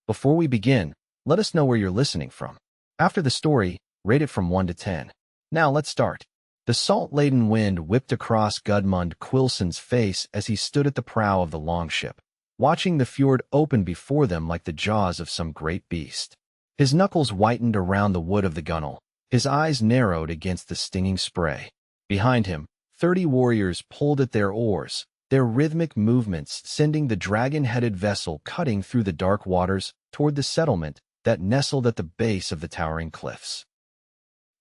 Before we begin, let us know where you're listening from. After the story, rate it from 1 to 10. Now let's start. The salt-laden wind whipped across Gudmund Quillson's face as he stood at the prow of the longship, watching the fjord open before them like the jaws of some great beast. His knuckles whitened around the wood of the gunwale, his eyes narrowed against the stinging spray. Behind him, 30 warriors pulled at their oars, their rhythmic movements sending the dragon-headed vessel cutting through the dark waters toward the settlement that nestled at the base of the towering cliffs.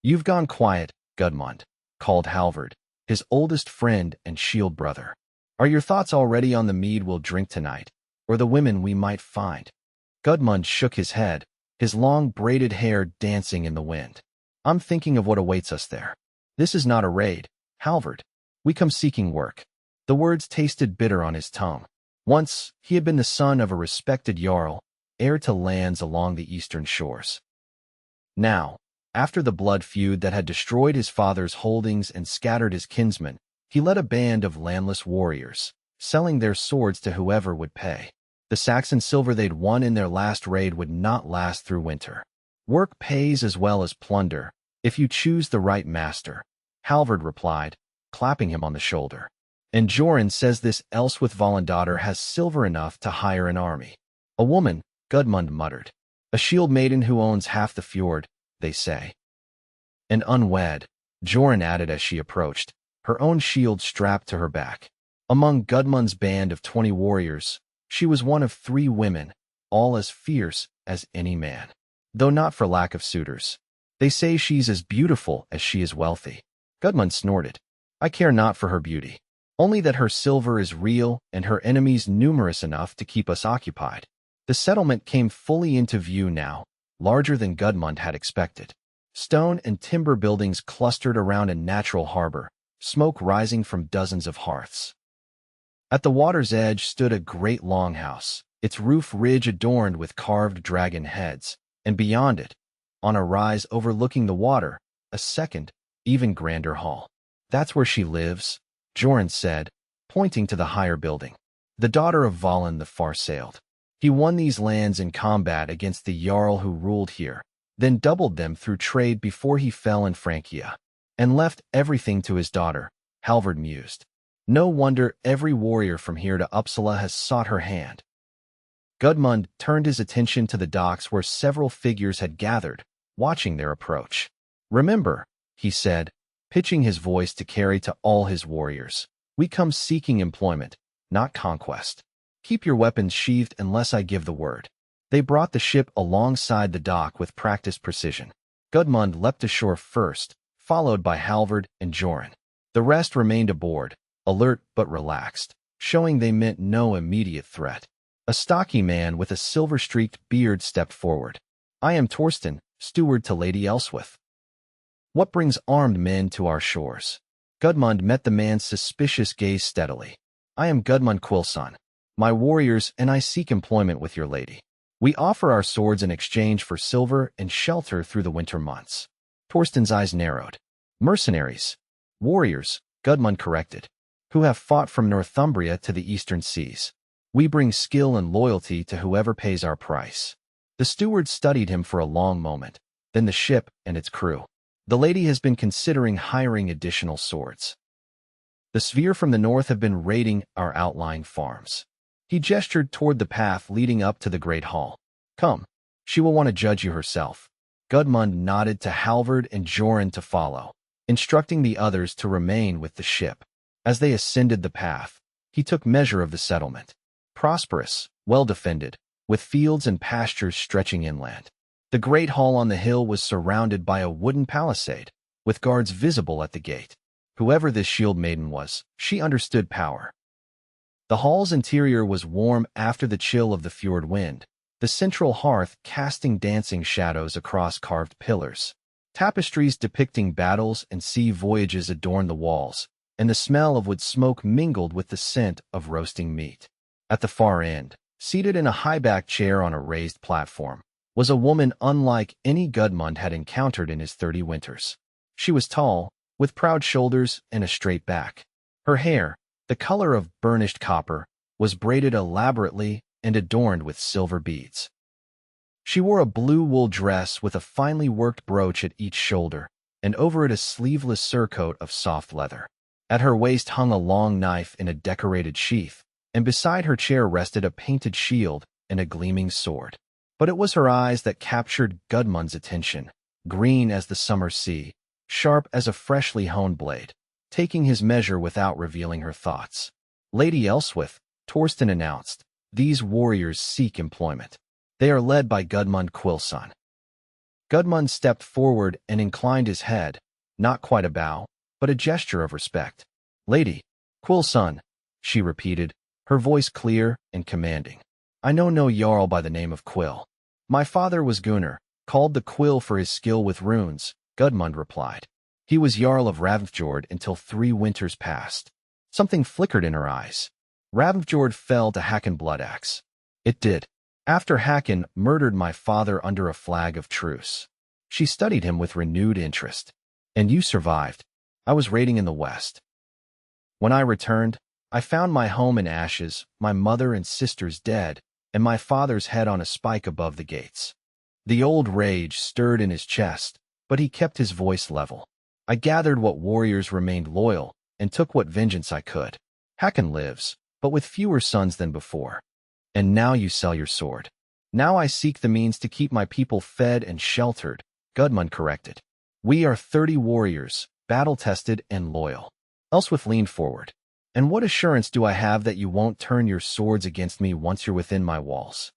"You've gone quiet, Gudmund," called Halvard, his oldest friend and shield brother. "Are your thoughts already on the mead we'll drink tonight, or the women we might find?" Gudmund shook his head, his long braided hair dancing in the wind. "I'm thinking of what awaits us there. This is not a raid, Halvard. We come seeking work." The words tasted bitter on his tongue. Once, he had been the son of a respected jarl, heir to lands along the eastern shores. Now, after the blood feud that had destroyed his father's holdings and scattered his kinsmen, he led a band of landless warriors, selling their swords to whoever would pay. The Saxon silver they'd won in their last raid would not last through winter. "Work pays as well as plunder, if you choose the right master," Halvard replied, clapping him on the shoulder. "And Joran says this Aelswith Volunddottir has silver enough to hire an army." "A woman," Gudmund muttered. "A Shield-Maiden who owns half the fjord, they say." "And unwed," Joran added as she approached, her own shield strapped to her back. Among Gudmund's band of 20 warriors, she was one of 3 women, all as fierce as any man, though not for lack of suitors. "They say she's as beautiful as she is wealthy." Gudmund snorted. "I care not for her beauty, only that her silver is real and her enemies numerous enough to keep us occupied." The settlement came fully into view now, larger than Gudmund had expected. Stone and timber buildings clustered around a natural harbor, smoke rising from dozens of hearths. At the water's edge stood a great longhouse, its roof ridge adorned with carved dragon heads, and beyond it, on a rise overlooking the water, a second, even grander hall. "That's where she lives," Joran said, pointing to the higher building. "The daughter of Valen the Far-Sailed. He won these lands in combat against the Jarl who ruled here, then doubled them through trade before he fell in Francia, and left everything to his daughter," Halvard mused. "No wonder every warrior from here to Uppsala has sought her hand." Gudmund turned his attention to the docks where several figures had gathered, watching their approach. "Remember," he said, pitching his voice to carry to all his warriors, "we come seeking employment, not conquest. Keep your weapons sheathed unless I give the word." They brought the ship alongside the dock with practiced precision. Gudmund leapt ashore first, followed by Halvard and Joran. The rest remained aboard, alert but relaxed, showing they meant no immediate threat. A stocky man with a silver-streaked beard stepped forward. "I am Torsten, steward to Lady Aelswith. What brings armed men to our shores?" Gudmund met the man's suspicious gaze steadily. "I am Gudmund Quillson. My warriors and I seek employment with your lady. We offer our swords in exchange for silver and shelter through the winter months." Torsten's eyes narrowed. "Mercenaries." "Warriors," Gudmund corrected, "who have fought from Northumbria to the eastern seas. We bring skill and loyalty to whoever pays our price." The steward studied him for a long moment, then the ship and its crew. "The lady has been considering hiring additional swords. The Sphere from the north have been raiding our outlying farms." He gestured toward the path leading up to the great hall. "Come, she will want to judge you herself." Gudmund nodded to Halvard and Joran to follow, instructing the others to remain with the ship. As they ascended the path, he took measure of the settlement. Prosperous, well defended, with fields and pastures stretching inland. The great hall on the hill was surrounded by a wooden palisade, with guards visible at the gate. Whoever this Shield-Maiden was, she understood power. The hall's interior was warm after the chill of the fjord wind, the central hearth casting dancing shadows across carved pillars. Tapestries depicting battles and sea voyages adorned the walls, and the smell of wood smoke mingled with the scent of roasting meat. At the far end, seated in a high-backed chair on a raised platform, was a woman unlike any Gudmund had encountered in his 30 winters. She was tall, with proud shoulders and a straight back. Her hair, the color of burnished copper, was braided elaborately and adorned with silver beads. She wore a blue wool dress with a finely worked brooch at each shoulder, and over it a sleeveless surcoat of soft leather. At her waist hung a long knife in a decorated sheath, and beside her chair rested a painted shield and a gleaming sword. But it was her eyes that captured Gudmund's attention, green as the summer sea, sharp as a freshly honed blade, taking his measure without revealing her thoughts. "Lady Aelswith," Torsten announced, "these warriors seek employment. They are led by Gudmund Quillson." Gudmund stepped forward and inclined his head, not quite a bow, but a gesture of respect. "Lady Quillson," she repeated, her voice clear and commanding. "I know no Jarl by the name of Quill." "My father was Gunnar, called the Quill for his skill with runes," Gudmund replied. "He was Jarl of Fjord until 3 winters passed." Something flickered in her eyes. "Fjord fell to Hakon Bloodaxe." "It did. After Hakon murdered my father under a flag of truce." She studied him with renewed interest. "And you survived." "I was raiding in the west. When I returned, I found my home in ashes, my mother and sisters dead, and my father's head on a spike above the gates." The old rage stirred in his chest, but he kept his voice level. "I gathered what warriors remained loyal, and took what vengeance I could. Hakon lives, but with fewer sons than before. And now you sell your sword." "Now I seek the means to keep my people fed and sheltered," Gudmund corrected. "We are 30 warriors, battle-tested and loyal." Aelswith leaned forward. "And what assurance do I have that you won't turn your swords against me once you're within my walls?"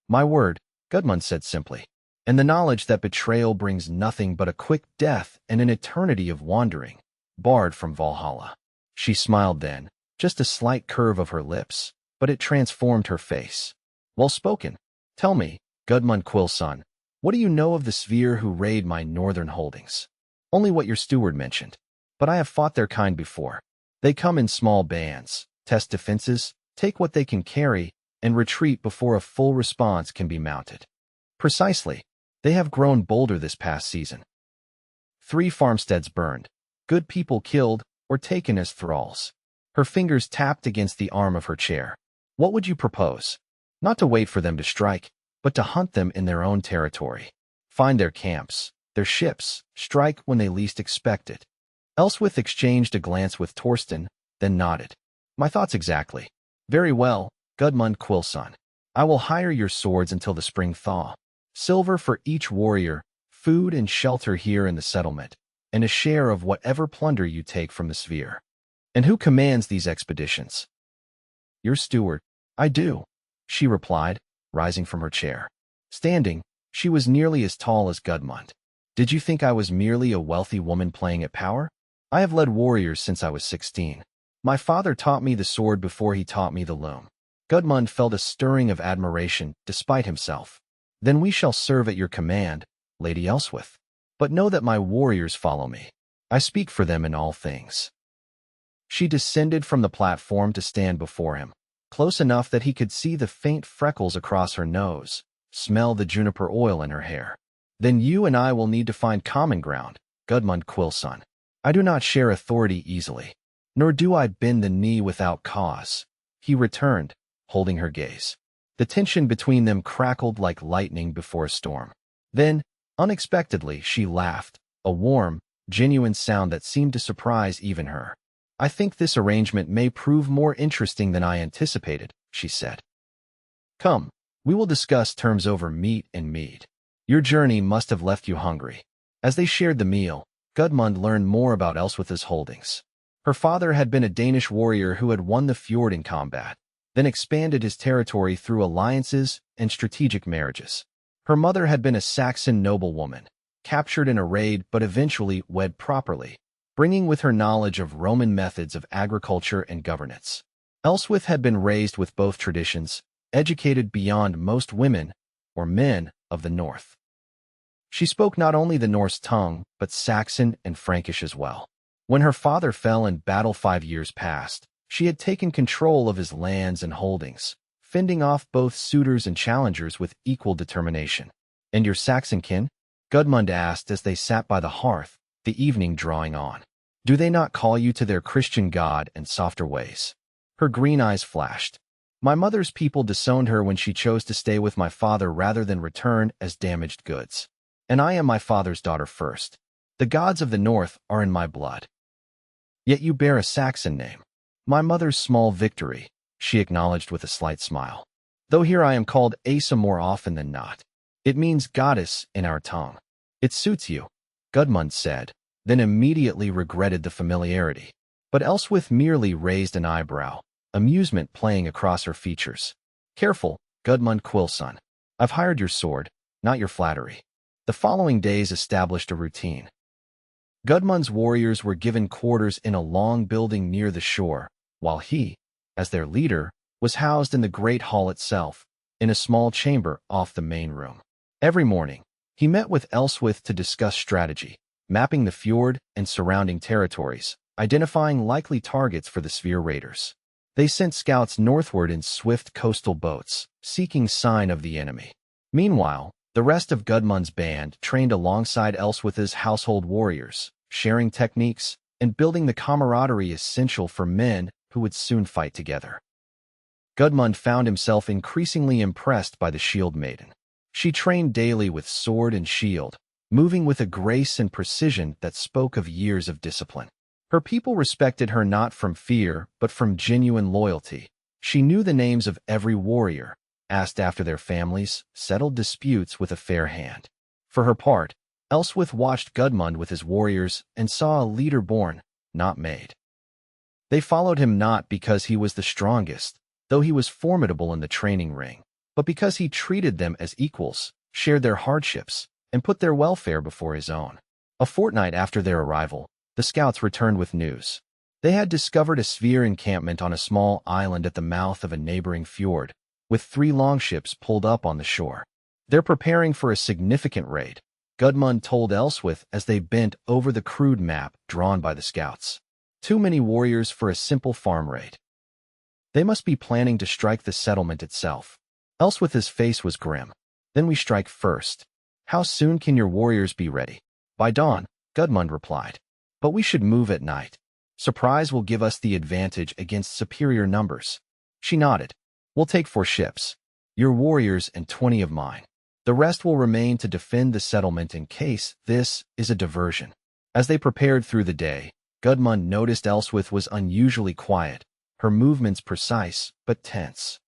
"My word," Gudmund said simply, "and the knowledge that betrayal brings nothing but a quick death and an eternity of wandering, barred from Valhalla." She smiled then, just a slight curve of her lips, but it transformed her face. "Well spoken. Tell me, Gudmund Quillson, what do you know of the Sphere who raid my northern holdings?" "Only what your steward mentioned. But I have fought their kind before. They come in small bands, test defenses, take what they can carry, and retreat before a full response can be mounted." "Precisely. They have grown bolder this past season. 3 farmsteads burned, good people killed or taken as thralls." Her fingers tapped against the arm of her chair. "What would you propose? Not to wait for them to strike, but to hunt them in their own territory. Find their camps, their ships, strike when they least expect it." Aelswith exchanged a glance with Torsten, then nodded. "My thoughts exactly." "Very well, Gudmund Quillson. I will hire your swords until the spring thaw. Silver for each warrior, food and shelter here in the settlement, and a share of whatever plunder you take from the sphere." "And who commands these expeditions?" "Your steward." "I do," she replied, rising from her chair. Standing, she was nearly as tall as Gudmund. "Did you think I was merely a wealthy woman playing at power? I have led warriors since I was 16. My father taught me the sword before he taught me the loom." Gudmund felt a stirring of admiration despite himself. "Then we shall serve at your command, Lady Aelswith. But know that my warriors follow me. I speak for them in all things." She descended from the platform to stand before him, close enough that he could see the faint freckles across her nose, smell the juniper oil in her hair. "Then you and I will need to find common ground, Gudmund Quillson. I do not share authority easily, nor do I bend the knee without cause," he returned, holding her gaze. The tension between them crackled like lightning before a storm. Then, unexpectedly, she laughed, a warm, genuine sound that seemed to surprise even her. "I think this arrangement may prove more interesting than I anticipated," she said. "Come, we will discuss terms over meat and mead. Your journey must have left you hungry." As they shared the meal, Gudmund learned more about Aelswith's holdings. Her father had been a Danish warrior who had won the Fjord in combat, then expanded his territory through alliances and strategic marriages. Her mother had been a Saxon noblewoman, captured in a raid but eventually wed properly, bringing with her knowledge of Roman methods of agriculture and governance. Aelswith had been raised with both traditions, educated beyond most women, or men, of the North. She spoke not only the Norse tongue, but Saxon and Frankish as well. When her father fell in battle 5 years past, she had taken control of his lands and holdings, fending off both suitors and challengers with equal determination. "And your Saxon kin?" Gudmund asked as they sat by the hearth, the evening drawing on. "Do they not call you to their Christian God and softer ways?" Her green eyes flashed. My mother's people disowned her when she chose to stay with my father rather than return as damaged goods. And I am my father's daughter first. The gods of the north are in my blood. Yet you bear a Saxon name. My mother's small victory, she acknowledged with a slight smile. Though here I am called Asa more often than not. It means goddess in our tongue. It suits you, Gudmund said, then immediately regretted the familiarity. But Aelswith merely raised an eyebrow, amusement playing across her features. Careful, Gudmund Quillson. I've hired your sword, not your flattery. The following days established a routine. Gudmund's warriors were given quarters in a long building near the shore, while he, as their leader, was housed in the great hall itself, in a small chamber off the main room. Every morning, he met with Aelswith to discuss strategy, mapping the fjord and surrounding territories, identifying likely targets for the Sphere raiders. They sent scouts northward in swift coastal boats, seeking sign of the enemy. Meanwhile, the rest of Gudmund's band trained alongside Aelswith's household warriors, sharing techniques and building the camaraderie essential for men who would soon fight together. Gudmund found himself increasingly impressed by the Shield-Maiden. She trained daily with sword and shield, moving with a grace and precision that spoke of years of discipline. Her people respected her not from fear, but from genuine loyalty. She knew the names of every warrior, asked after their families, settled disputes with a fair hand. For her part, Aelswith watched Gudmund with his warriors and saw a leader born, not made. They followed him not because he was the strongest, though he was formidable in the training ring, but because he treated them as equals, shared their hardships, and put their welfare before his own. A fortnight after their arrival, the scouts returned with news. They had discovered a Sphere encampment on a small island at the mouth of a neighboring fjord, with 3 longships pulled up on the shore. They're preparing for a significant raid, Gudmund told Aelswith as they bent over the crude map drawn by the scouts. Too many warriors for a simple farm raid. They must be planning to strike the settlement itself. Aelswith's face was grim. Then we strike first. How soon can your warriors be ready? By dawn, Gudmund replied. But we should move at night. Surprise will give us the advantage against superior numbers. She nodded. We'll take 4 ships. Your warriors and 20 of mine. The rest will remain to defend the settlement in case this is a diversion. As they prepared through the day, Gudmund noticed Aelswith was unusually quiet, her movements precise but tense.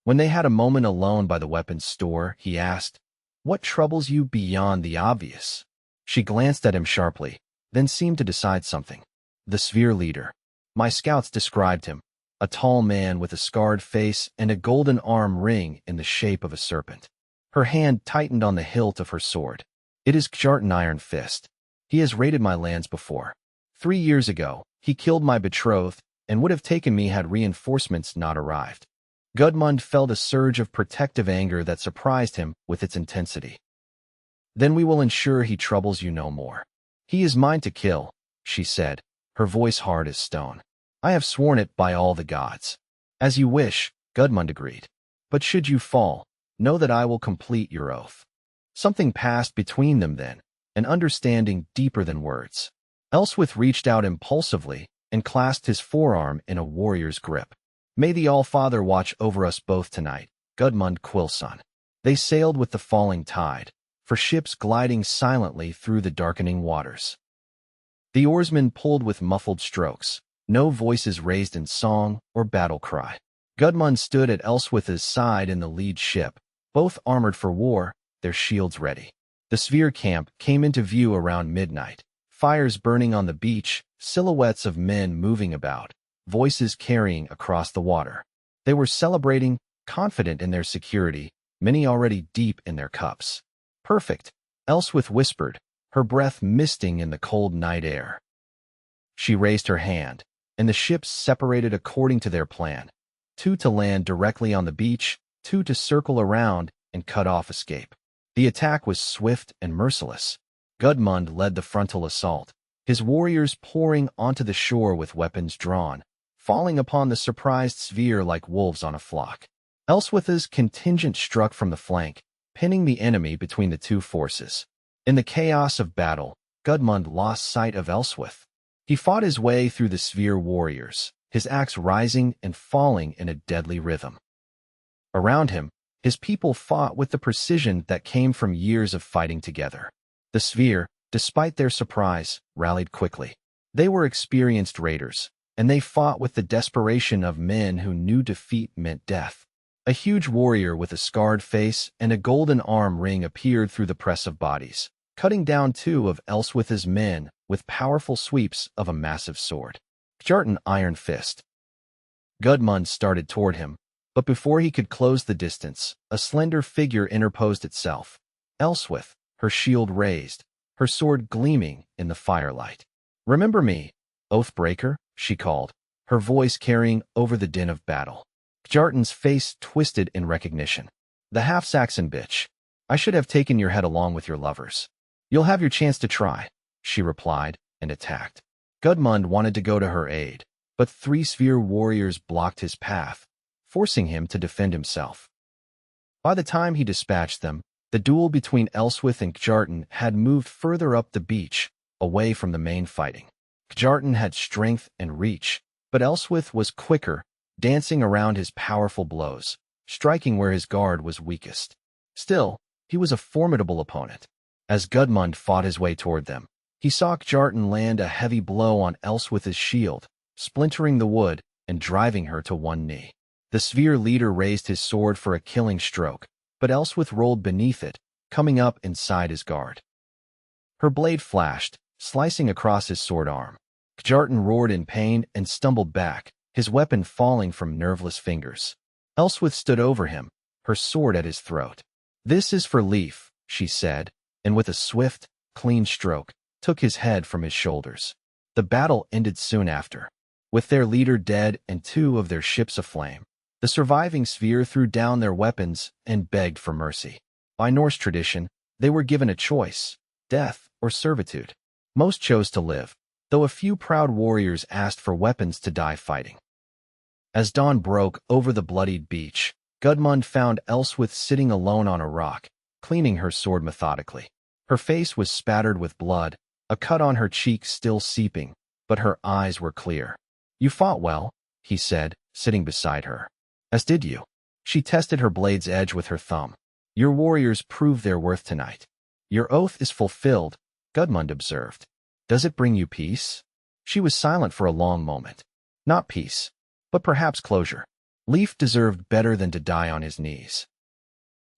When they had a moment alone by the weapons store, he asked, "What troubles you beyond the obvious?" She glanced at him sharply, then seemed to decide something. The Sphere leader. My scouts described him, a tall man with a scarred face and a golden arm ring in the shape of a serpent. Her hand tightened on the hilt of her sword. It is Kjartan Iron Fist. He has raided my lands before. 3 years ago, he killed my betrothed and would have taken me had reinforcements not arrived. Gudmund felt a surge of protective anger that surprised him with its intensity. Then we will ensure he troubles you no more. He is mine to kill, she said, her voice hard as stone. I have sworn it by all the gods. As you wish, Gudmund agreed. But should you fall, know that I will complete your oath. Something passed between them then, an understanding deeper than words. Aelswith reached out impulsively and clasped his forearm in a warrior's grip. May the All-Father watch over us both tonight, Gudmund Quillson. They sailed with the falling tide, for ships gliding silently through the darkening waters. The oarsmen pulled with muffled strokes, no voices raised in song or battle cry. Gudmund stood at Aelswith's side in the lead ship, both armored for war, their shields ready. The Sphere camp came into view around midnight, fires burning on the beach, silhouettes of men moving about, voices carrying across the water. They were celebrating, confident in their security, many already deep in their cups. Perfect, Aelswith whispered, her breath misting in the cold night air. She raised her hand, and the ships separated according to their plan. 2 to land directly on the beach, 2 to circle around and cut off escape. The attack was swift and merciless. Gudmund led the frontal assault, his warriors pouring onto the shore with weapons drawn, falling upon the surprised Sphere like wolves on a flock. Aelswith's contingent struck from the flank, pinning the enemy between the 2 forces. In the chaos of battle, Gudmund lost sight of Aelswith. He fought his way through the Sphere warriors, his axe rising and falling in a deadly rhythm. Around him, his people fought with the precision that came from years of fighting together. The sphere, despite their surprise, rallied quickly. They were experienced raiders, and they fought with the desperation of men who knew defeat meant death. A huge warrior with a scarred face and a golden arm ring appeared through the press of bodies, cutting down two of Aelswith's men with powerful sweeps of a massive sword. Kjartan Iron Fist. Gudmund started toward him, but before he could close the distance, a slender figure interposed itself. Aelswith, her shield raised, her sword gleaming in the firelight. "Remember me, Oathbreaker," she called, her voice carrying over the din of battle. Kjartan's face twisted in recognition. "The half-Saxon bitch. I should have taken your head along with your lovers." "You'll have your chance to try," she replied, and attacked. Gudmund wanted to go to her aid, but three sphere warriors blocked his path, forcing him to defend himself. By the time he dispatched them, the duel between Aelswith and Kjartan had moved further up the beach, away from the main fighting. Kjartan had strength and reach, but Aelswith was quicker, dancing around his powerful blows, striking where his guard was weakest. Still, he was a formidable opponent. As Gudmund fought his way toward them, he saw Kjartan land a heavy blow on Aelswith's shield, splintering the wood and driving her to one knee. The sphere leader raised his sword for a killing stroke, but Aelswith rolled beneath it, coming up inside his guard. Her blade flashed, slicing across his sword arm. Kjartan roared in pain and stumbled back, his weapon falling from nerveless fingers. Aelswith stood over him, her sword at his throat. "This is for Leif," she said, and with a swift, clean stroke, took his head from his shoulders. The battle ended soon after. With their leader dead and two of their ships aflame, the surviving sphere threw down their weapons and begged for mercy. By Norse tradition, they were given a choice: death or servitude. Most chose to live, though a few proud warriors asked for weapons to die fighting. As dawn broke over the bloodied beach, Gudmund found Aelswith sitting alone on a rock, cleaning her sword methodically. Her face was spattered with blood, a cut on her cheek still seeping, but her eyes were clear. "You fought well," he said, sitting beside her. "As did you." She tested her blade's edge with her thumb. "Your warriors proved their worth tonight." "Your oath is fulfilled," Gudmund observed. "Does it bring you peace?" She was silent for a long moment. Not peace, but perhaps closure. Leif deserved better than to die on his knees.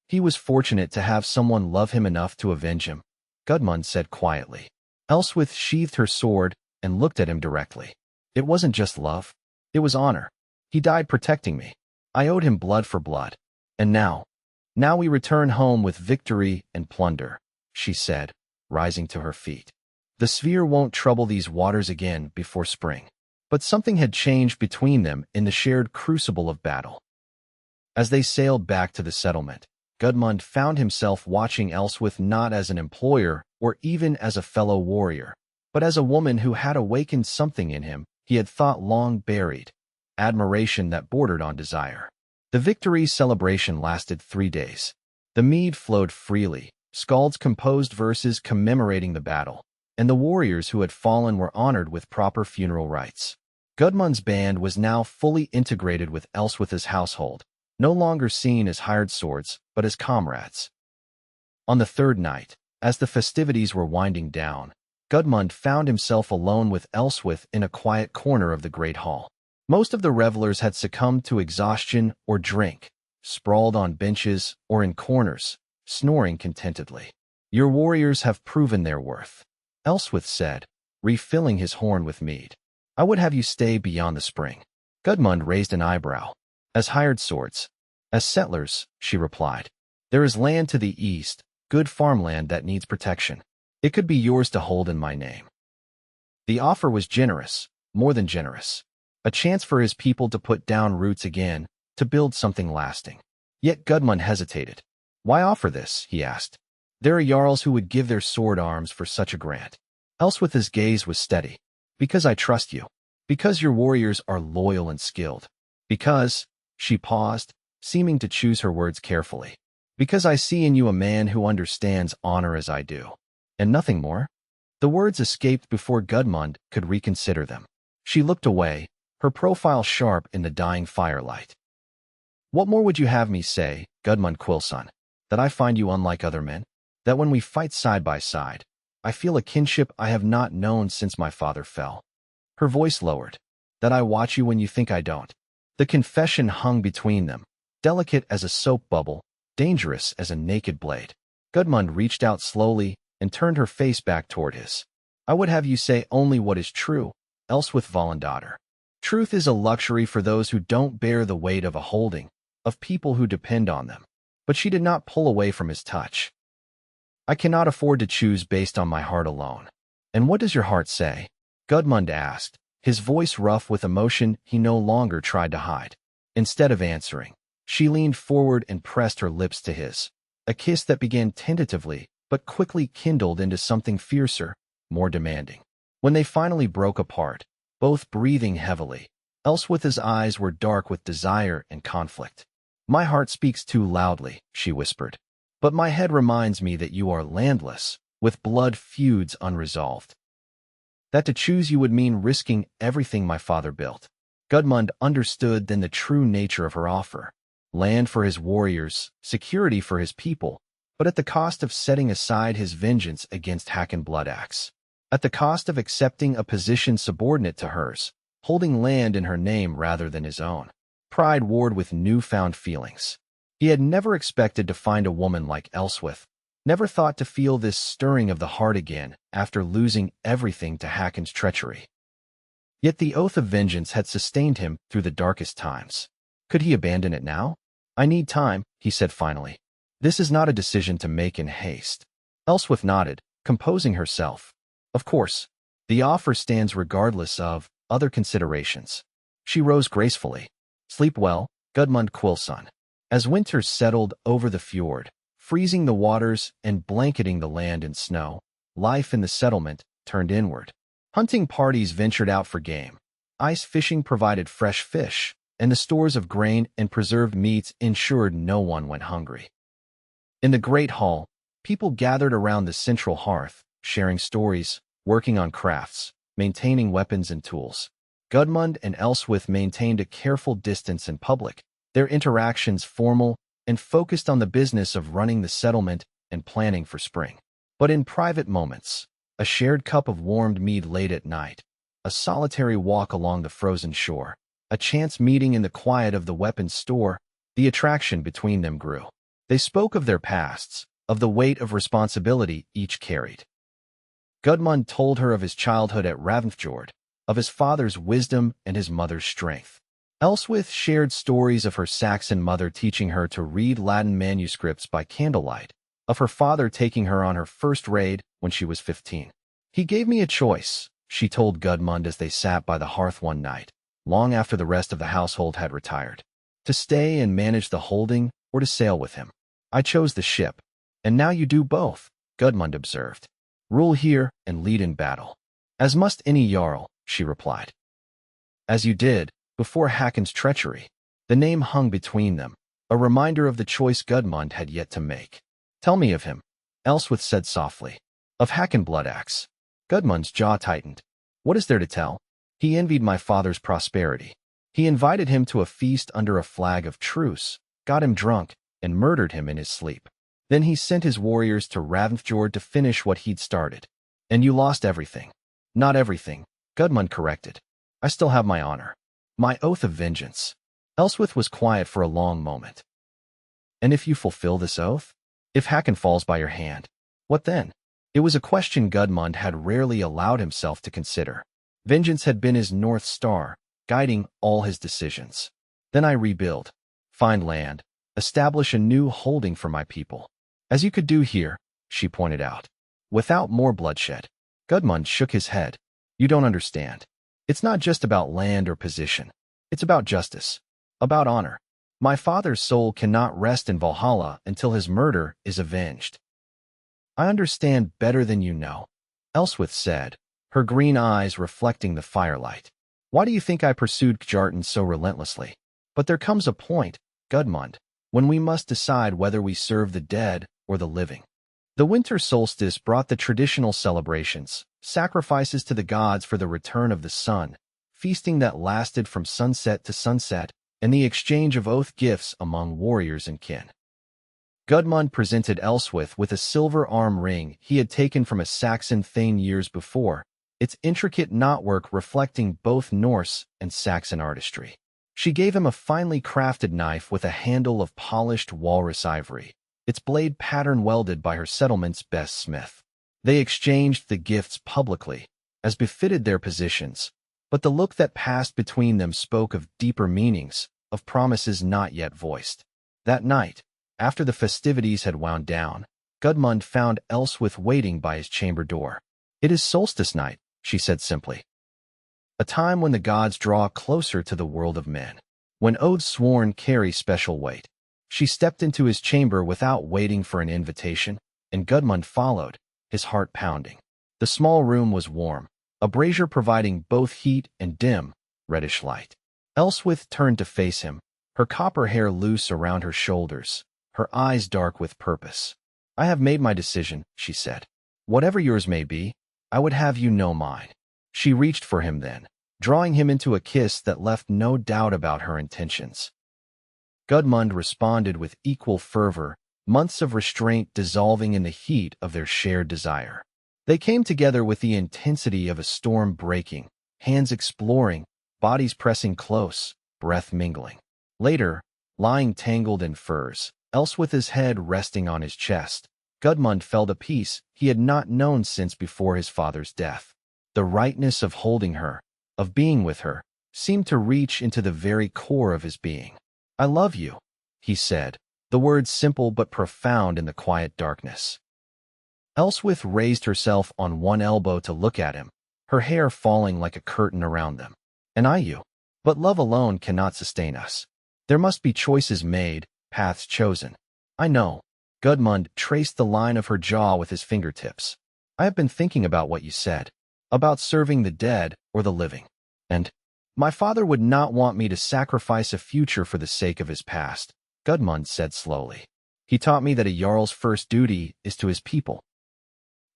He was fortunate to have someone love him enough to avenge him, Gudmund said quietly. Aelswith sheathed her sword and looked at him directly. "It wasn't just love. It was honor. He died protecting me. I owed him blood for blood. And now we return home with victory and plunder," she said, rising to her feet. "The sphere won't trouble these waters again before spring." But something had changed between them in the shared crucible of battle. As they sailed back to the settlement, Gudmund found himself watching Aelswith not as an employer or even as a fellow warrior, but as a woman who had awakened something in him he had thought long buried, admiration that bordered on desire. The victory celebration lasted 3 days. The mead flowed freely, skalds composed verses commemorating the battle, and the warriors who had fallen were honored with proper funeral rites. Gudmund's band was now fully integrated with Aelswith's household, no longer seen as hired swords, but as comrades. On the third night, as the festivities were winding down, Gudmund found himself alone with Aelswith in a quiet corner of the great hall. Most of the revelers had succumbed to exhaustion or drink, sprawled on benches or in corners, snoring contentedly. "Your warriors have proven their worth," Aelswith said, refilling his horn with mead. "I would have you stay beyond the spring." Gudmund raised an eyebrow. "As hired swords." "As settlers," she replied. "There is land to the east, good farmland that needs protection. It could be yours to hold in my name." The offer was generous, more than generous. A chance for his people to put down roots again, to build something lasting. Yet Gudmund hesitated. "Why offer this?" he asked. "There are jarls who would give their sword arms for such a grant." Aelswith's gaze was steady. "Because I trust you. Because your warriors are loyal and skilled. Because," she paused, seeming to choose her words carefully, "because I see in you a man who understands honor as I do." "And nothing more?" The words escaped before Gudmund could reconsider them. She looked away, her profile sharp in the dying firelight. "What more would you have me say, Gudmund Quillson? That I find you unlike other men? That when we fight side by side, I feel a kinship I have not known since my father fell?" Her voice lowered. "That I watch you when you think I don't?" The confession hung between them, delicate as a soap bubble, dangerous as a naked blade. Gudmund reached out slowly and turned her face back toward his. "I would have you say only what is true, Aelswith Volunddottir. Truth is a luxury for those who don't bear the weight of a holding, of people who depend on them." But she did not pull away from his touch. "I cannot afford to choose based on my heart alone." "And what does your heart say?" Gudmund asked, his voice rough with emotion he no longer tried to hide. Instead of answering, she leaned forward and pressed her lips to his. A kiss that began tentatively, but quickly kindled into something fiercer, more demanding. When they finally broke apart, both breathing heavily, Aelswith's eyes were dark with desire and conflict. "My heart speaks too loudly," she whispered. "But my head reminds me that you are landless, with blood feuds unresolved. That to choose you would mean risking everything my father built." Gudmund understood then the true nature of her offer. Land for his warriors, security for his people, but at the cost of setting aside his vengeance against Hakon Bloodaxe. At the cost of accepting a position subordinate to hers, holding land in her name rather than his own. Pride warred with newfound feelings. He had never expected to find a woman like Aelswith, never thought to feel this stirring of the heart again after losing everything to Hakon's treachery. Yet the oath of vengeance had sustained him through the darkest times. Could he abandon it now? "I need time," he said finally. "This is not a decision to make in haste." Aelswith nodded, composing herself. "Of course, the offer stands regardless of other considerations." She rose gracefully. "Sleep well, Gudmund Quillson." As winter settled over the fjord, freezing the waters and blanketing the land in snow, life in the settlement turned inward. Hunting parties ventured out for game. Ice fishing provided fresh fish, and the stores of grain and preserved meats ensured no one went hungry. In the great hall, people gathered around the central hearth, sharing stories, working on crafts, maintaining weapons and tools. Gudmund and Aelswith maintained a careful distance in public, their interactions formal and focused on the business of running the settlement and planning for spring. But in private moments, a shared cup of warmed mead late at night, a solitary walk along the frozen shore, a chance meeting in the quiet of the weapons store, the attraction between them grew. They spoke of their pasts, of the weight of responsibility each carried. Gudmund told her of his childhood at Fjord, of his father's wisdom and his mother's strength. Aelswith shared stories of her Saxon mother teaching her to read Latin manuscripts by candlelight, of her father taking her on her first raid when she was 15. "He gave me a choice," she told Gudmund as they sat by the hearth one night, long after the rest of the household had retired. "To stay and manage the holding or to sail with him. I chose the ship. And now you do both," Gudmund observed. "Rule here and lead in battle." "As must any jarl," she replied. "As you did, before Hakon's treachery." The name hung between them, a reminder of the choice Gudmund had yet to make. "Tell me of him," Aelswith said softly. "Of Hakon Bloodaxe." Gudmund's jaw tightened. "What is there to tell? He envied my father's prosperity. He invited him to a feast under a flag of truce, got him drunk, and murdered him in his sleep. Then he sent his warriors to Fjord to finish what he'd started. And you lost everything." "Not everything," Gudmund corrected. "I still have my honor. My oath of vengeance." Aelswith was quiet for a long moment. "And if you fulfill this oath? If Hakon falls by your hand, what then?" It was a question Gudmund had rarely allowed himself to consider. Vengeance had been his North Star, guiding all his decisions. "Then I rebuild, find land, establish a new holding for my people. As you could do here," she pointed out. "Without more bloodshed." Gudmund shook his head. "You don't understand. It's not just about land or position. It's about justice, about honor. My father's soul cannot rest in Valhalla until his murder is avenged." "I understand better than you know," Aelswith said, her green eyes reflecting the firelight. "Why do you think I pursued Kjartan so relentlessly? But there comes a point, Gudmund, when we must decide whether we serve the dead or the living." The winter solstice brought the traditional celebrations, sacrifices to the gods for the return of the sun, feasting that lasted from sunset to sunset, and the exchange of oath gifts among warriors and kin. Gudmund presented Aelswith with a silver arm ring he had taken from a Saxon thane years before, its intricate knotwork reflecting both Norse and Saxon artistry. She gave him a finely crafted knife with a handle of polished walrus ivory, its blade pattern welded by her settlement's best smith. They exchanged the gifts publicly, as befitted their positions, but the look that passed between them spoke of deeper meanings, of promises not yet voiced. That night, after the festivities had wound down, Gudmund found Aelswith waiting by his chamber door. "It is solstice night," she said simply. "A time when the gods draw closer to the world of men, when oaths sworn carry special weight." She stepped into his chamber without waiting for an invitation, and Gudmund followed, his heart pounding. The small room was warm, a brazier providing both heat and dim, reddish light. Aelswith turned to face him, her copper hair loose around her shoulders, her eyes dark with purpose. "I have made my decision," she said. "Whatever yours may be, I would have you know mine." She reached for him then, drawing him into a kiss that left no doubt about her intentions. Gudmund responded with equal fervor, months of restraint dissolving in the heat of their shared desire. They came together with the intensity of a storm breaking, hands exploring, bodies pressing close, breath mingling. Later, lying tangled in furs, Aelswith's head resting on his chest, Gudmund felt a peace he had not known since before his father's death. The rightness of holding her, of being with her, seemed to reach into the very core of his being. "I love you," he said, the words simple but profound in the quiet darkness. Aelswith raised herself on one elbow to look at him, her hair falling like a curtain around them. "And I you. But love alone cannot sustain us. There must be choices made, paths chosen." "I know." Gudmund traced the line of her jaw with his fingertips. "I have been thinking about what you said, about serving the dead or the living. And my father would not want me to sacrifice a future for the sake of his past," Gudmund said slowly. "He taught me that a jarl's first duty is to his people.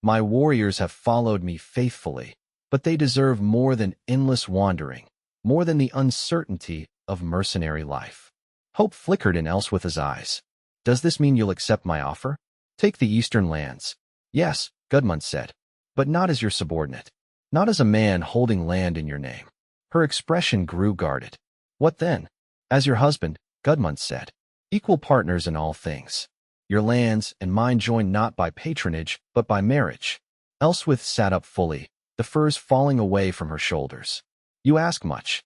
My warriors have followed me faithfully, but they deserve more than endless wandering, more than the uncertainty of mercenary life." Hope flickered in Aelswith's eyes. "Does this mean you'll accept my offer? Take the eastern lands." "Yes," Gudmund said, "but not as your subordinate. Not as a man holding land in your name." Her expression grew guarded. "What then?" "As your husband," Gudmund said. "Equal partners in all things. Your lands and mine joined not by patronage, but by marriage." Aelswith sat up fully, the furs falling away from her shoulders. "You ask much."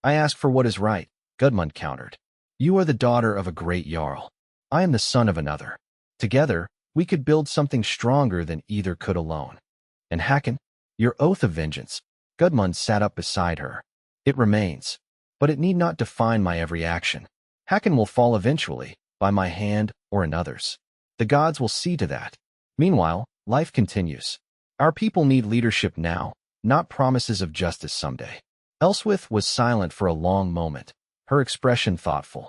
"I ask for what is right," Gudmund countered. "You are the daughter of a great jarl. I am the son of another. Together, we could build something stronger than either could alone. And Hakon, your oath of vengeance." Gudmund sat up beside her. "It remains, but it need not define my every action. Hakon will fall eventually, by my hand or another's. The gods will see to that. Meanwhile, life continues. Our people need leadership now, not promises of justice someday." Aelswith was silent for a long moment, her expression thoughtful.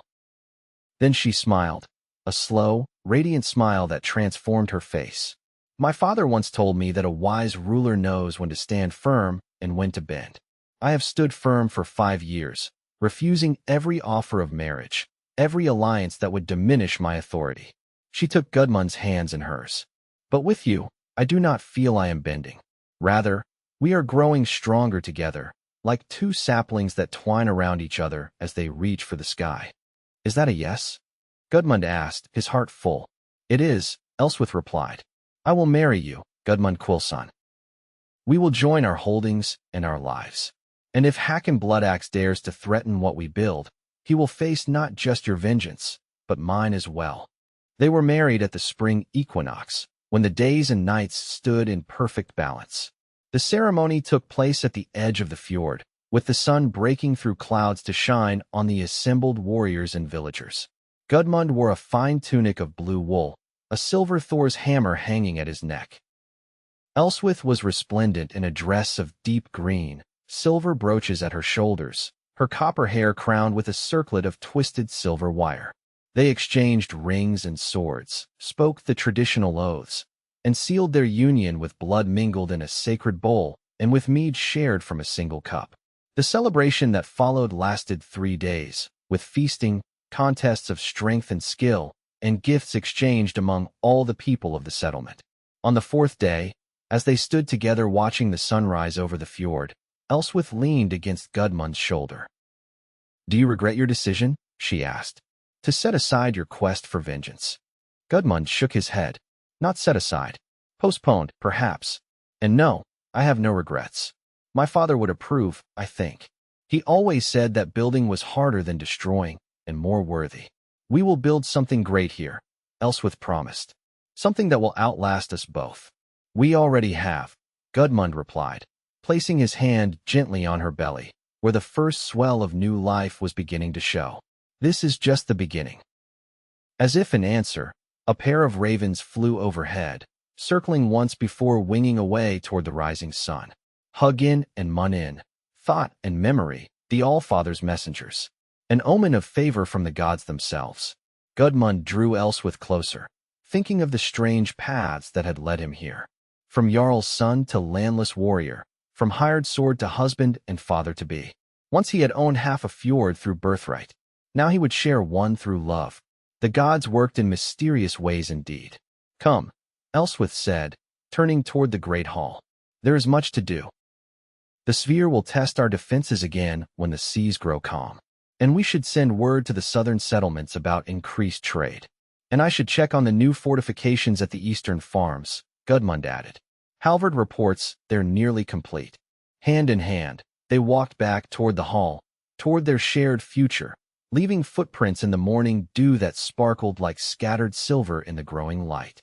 Then she smiled, a slow, radiant smile that transformed her face. "My father once told me that a wise ruler knows when to stand firm and when to bend. I have stood firm for 5 years, refusing every offer of marriage, every alliance that would diminish my authority." She took Gudmund's hands in hers. "But with you, I do not feel I am bending. Rather, we are growing stronger together, like two saplings that twine around each other as they reach for the sky." "Is that a yes?" Gudmund asked, his heart full. "It is," Aelswith replied. "I will marry you, Gudmund Quillson. We will join our holdings and our lives. And if Hakon Bloodaxe dares to threaten what we build, he will face not just your vengeance, but mine as well." They were married at the spring equinox, when the days and nights stood in perfect balance. The ceremony took place at the edge of the fjord, with the sun breaking through clouds to shine on the assembled warriors and villagers. Gudmund wore a fine tunic of blue wool, a silver Thor's hammer hanging at his neck. Aelswith was resplendent in a dress of deep green, silver brooches at her shoulders, her copper hair crowned with a circlet of twisted silver wire. They exchanged rings and swords, spoke the traditional oaths, and sealed their union with blood mingled in a sacred bowl and with mead shared from a single cup. The celebration that followed lasted 3 days, with feasting, contests of strength and skill, and gifts exchanged among all the people of the settlement. On the 4th day, as they stood together watching the sunrise over the fjord, Aelswith leaned against Gudmund's shoulder. "Do you regret your decision?" she asked. "To set aside your quest for vengeance?" Gudmund shook his head. "Not set aside. Postponed, perhaps. And no, I have no regrets. My father would approve, I think. He always said that building was harder than destroying, and more worthy. We will build something great here," Aelswith promised. "Something that will outlast us both." "We already have," Gudmund replied, placing his hand gently on her belly, where the first swell of new life was beginning to show. "This is just the beginning." As if in answer, a pair of ravens flew overhead, circling once before winging away toward the rising sun. Hugin and Munin, thought and memory, the Allfather's messengers. An omen of favor from the gods themselves. Gudmund drew Aelswith closer, thinking of the strange paths that had led him here. From Jarl's son to landless warrior, from hired sword to husband and father-to-be. Once he had owned half a fjord through birthright. Now he would share one through love. The gods worked in mysterious ways indeed. "Come," Aelswith said, turning toward the great hall. "There is much to do. The sphere will test our defenses again when the seas grow calm. And we should send word to the southern settlements about increased trade. And I should check on the new fortifications at the eastern farms," Gudmund added. "Halvard reports they're nearly complete." Hand in hand, they walked back toward the hall, toward their shared future, leaving footprints in the morning dew that sparkled like scattered silver in the growing light.